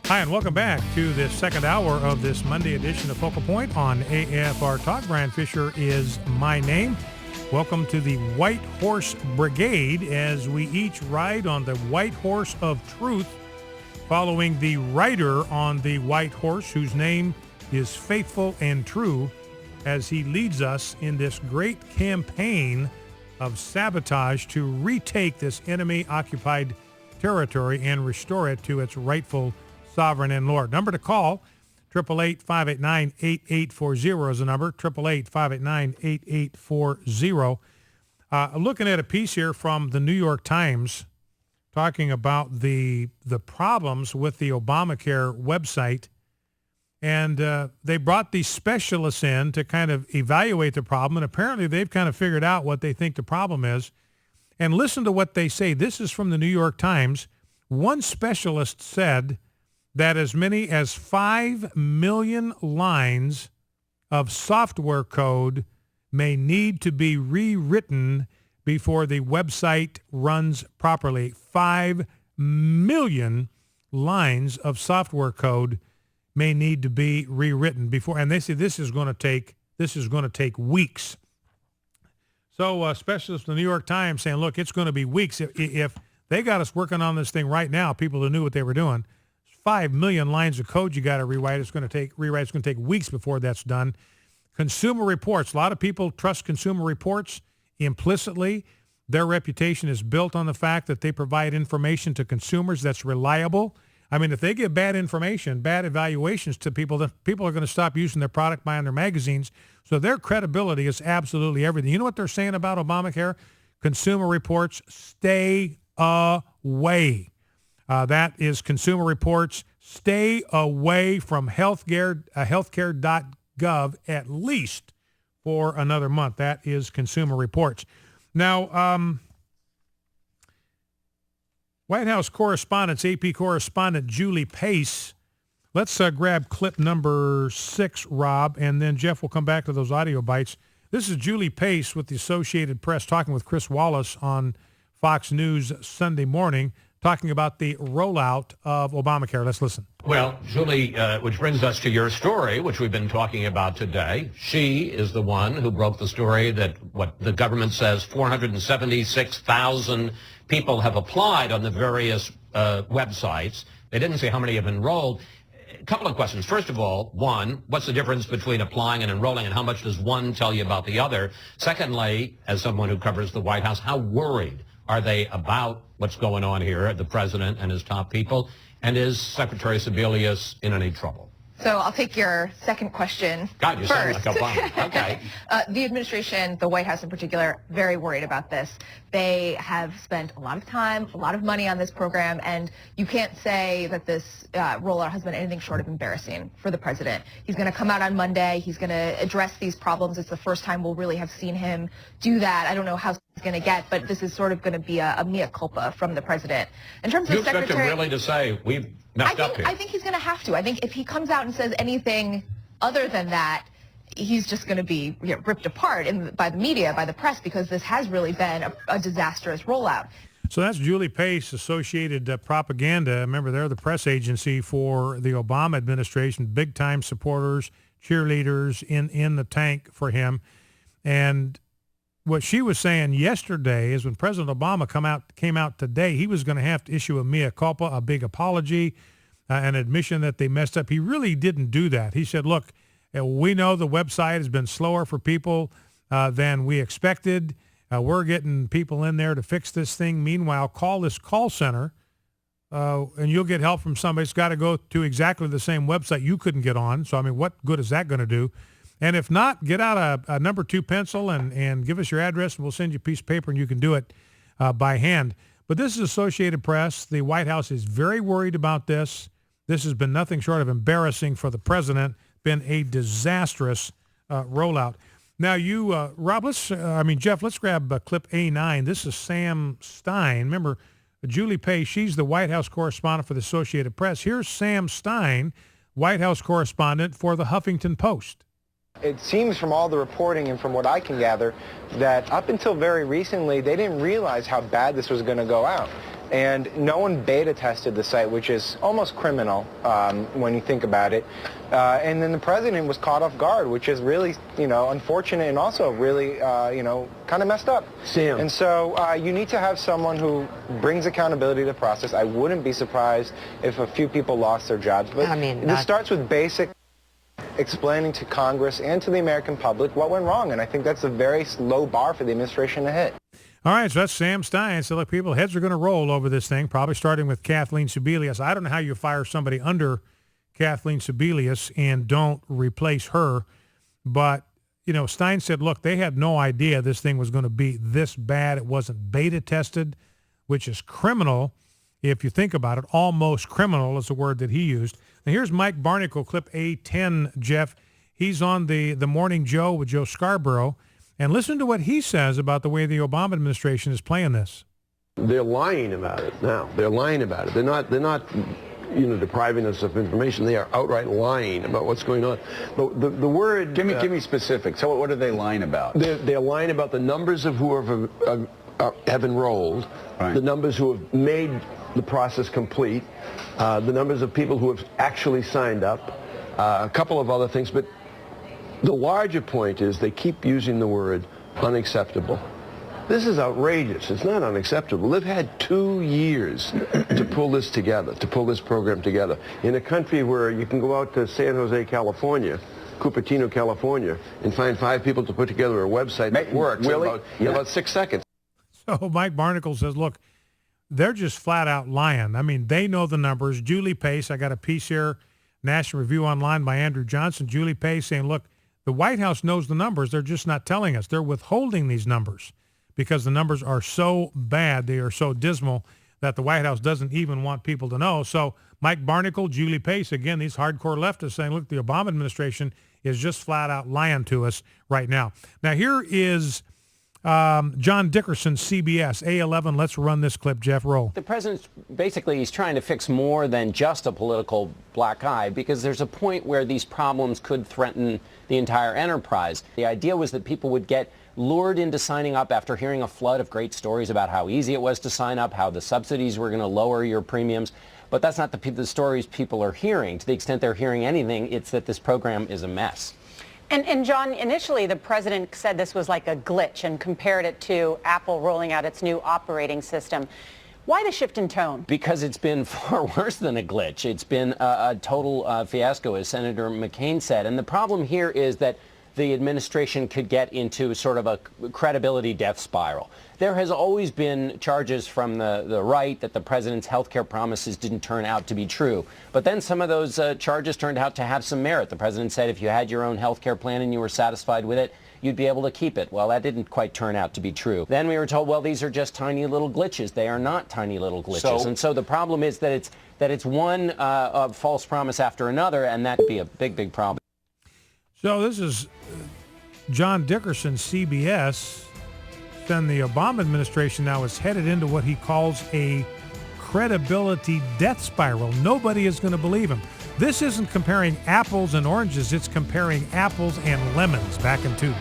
Hi, and welcome back to this second hour of this Monday edition of Focal Point on AFR Talk. Brian Fisher is my name. Welcome to the White Horse Brigade as we each ride on the White Horse of Truth, following the rider on the White Horse, whose name is Faithful and True, as he leads us in this great campaign of sabotage to retake this enemy-occupied territory and restore it to its rightful sovereign and Lord. Number to call, 888-589-8840 is the number, 888-589-8840. Looking at a piece here from the New York Times talking about the problems with the ObamaCare website. And they brought these specialists in to kind of evaluate the problem. And apparently they've kind of figured out what they think the problem is. And listen to what they say. This is from the New York Times. One specialist said that as many as 5 million lines of software code may need to be rewritten before the website runs properly. 5 million lines of software code may need to be rewritten before, and they say this is going to take weeks. So specialists in the New York Times saying, look, it's going to be weeks. If they got us working on this thing right now, people who knew what they were doing, 5 million lines of code you got to rewrite. It's going to take weeks before that's done. Consumer Reports. A lot of people trust Consumer Reports implicitly. Their reputation is built on the fact that they provide information to consumers that's reliable. I mean, if they give bad information, bad evaluations to people, then people are going to stop using their product, buying their magazines. So their credibility is absolutely everything. You know what they're saying about Obamacare? Consumer Reports, stay away. That is Consumer Reports. Stay away from healthcare.gov at least for another month. That is Consumer Reports. Now, White House correspondent, AP correspondent Julie Pace. Let's grab clip number 6, Rob, and then Jeff will come back to those audio bites. This is Julie Pace with the Associated Press talking with Chris Wallace on Fox News Sunday morning, talking about the rollout of Obamacare. Let's listen. Well, Julie, which brings us to your story, which we've been talking about today. She is the one who broke the story that what the government says 476,000 people have applied on the various websites. They didn't say how many have enrolled. A couple of questions. First of all, one, what's the difference between applying and enrolling, and how much does one tell you about the other? Secondly, as someone who covers the White House, how worried are they about what's going on here, the president and his top people? And is Secretary Sebelius in any trouble? So I'll take your second question God, you first. sound like Obama. Okay. The administration, the White House in particular, very worried about this. They have spent a lot of time, a lot of money on this program, and you can't say that this rollout has been anything short of embarrassing for the president. He's going to come out on Monday. He's going to address these problems. It's the first time we'll really have seen him do that. I don't know how he's going to get, but this is sort of going to be a mea culpa from the president. In terms of Secretary, expect him really to say we've messed up here? I think he's going to have to. I think if he comes out and says anything other than that, he's just going to be ripped apart by the media, by the press, because this has really been a disastrous rollout. So that's Julie Pace, Associated Propaganda. Remember, they're the press agency for the Obama administration, big-time supporters, cheerleaders in the tank for him. And what she was saying yesterday is when President Obama came out today, he was going to have to issue a mea culpa, a big apology, an admission that they messed up. He really didn't do that. He said, look, we know the website has been slower for people than we expected. We're getting people in there to fix this thing. Meanwhile, call this call center and you'll get help from somebody. It's got to go to exactly the same website you couldn't get on. So, I mean, what good is that going to do? And if not, get out a number 2 pencil and give us your address, and we'll send you a piece of paper, and you can do it by hand. But this is Associated Press. The White House is very worried about this. This has been nothing short of embarrassing for the president, been a disastrous rollout. Now, Rob, Jeff, let's grab clip A9. This is Sam Stein. Remember, Julie Pace, she's the White House correspondent for the Associated Press. Here's Sam Stein, White House correspondent for the Huffington Post. It seems from all the reporting and from what I can gather that up until very recently, they didn't realize how bad this was going to go out. and no one beta tested the site, which is almost criminal when you think about it. And then the president was caught off guard, which is really, unfortunate and also really, kind of messed up. Sam. And so you need to have someone who brings accountability to the process. I wouldn't be surprised if a few people lost their jobs, but this starts with basic explaining to Congress and to the American public what went wrong, and I think that's a very low bar for the administration to hit. All right, so that's Sam Stein. So look, people, heads are going to roll over this thing, probably starting with Kathleen Sebelius. I don't know how you fire somebody under Kathleen Sebelius and don't replace her, but, Stein said, look, they had no idea this thing was going to be this bad. It wasn't beta tested, which is criminal if you think about it. Almost criminal is the word that he used. Now, here's Mike Barnicle, clip A10, Jeff. He's on the Morning Joe with Joe Scarborough. And listen to what he says about the way the Obama administration is playing this. They're lying about it now. They're lying about it. They're not depriving us of information. They are outright lying about what's going on. The word... Give me specifics. So what are they lying about? They're lying about the numbers of who have enrolled, right, the numbers who have made the process complete, the numbers of people who have actually signed up, a couple of other things. But the larger point is they keep using the word unacceptable. This is outrageous. It's not unacceptable. They've had 2 years to pull this together, to pull this program together. In a country where you can go out to San Jose, California, Cupertino, California, and find 5 people to put together a website that works in about 6 seconds. So Mike Barnicle says, look, they're just flat out lying. I mean, they know the numbers. Julie Pace, I got a piece here, National Review Online by Andrew Johnson. Julie Pace saying, look, the White House knows the numbers. They're just not telling us. They're withholding these numbers because the numbers are so bad, they are so dismal that the White House doesn't even want people to know. So Mike Barnicle, Julie Pace, again, these hardcore leftists saying, look, the Obama administration is just flat out lying to us right now. Now, here is John Dickerson, CBS, A11. Let's run this clip. Jeff, roll. The president basically he's trying to fix more than just a political black eye because there's a point where these problems could threaten the entire enterprise. The idea was that people would get lured into signing up after hearing a flood of great stories about how easy it was to sign up, how the subsidies were going to lower your premiums. But that's not the stories people are hearing. To the extent they're hearing anything, it's that this program is a mess. And John, initially the president said this was like a glitch and compared it to Apple rolling out its new operating system. Why the shift in tone? Because it's been far worse than a glitch. It's been a total fiasco, as Senator McCain said. And the problem here is that the administration could get into sort of a credibility death spiral. There has always been charges from the right that the president's health care promises didn't turn out to be true. But then some of those charges turned out to have some merit. The president said if you had your own health care plan and you were satisfied with it, you'd be able to keep it. Well, that didn't quite turn out to be true. Then we were told, well, these are just tiny little glitches. They are not tiny little glitches. And so the problem is that it's one false promise after another, and that could be a big, big problem. So this is John Dickerson, CBS. Then the Obama administration now is headed into what he calls a credibility death spiral. Nobody is going to believe him. This isn't comparing apples and oranges. It's comparing apples and lemons. Back in 2.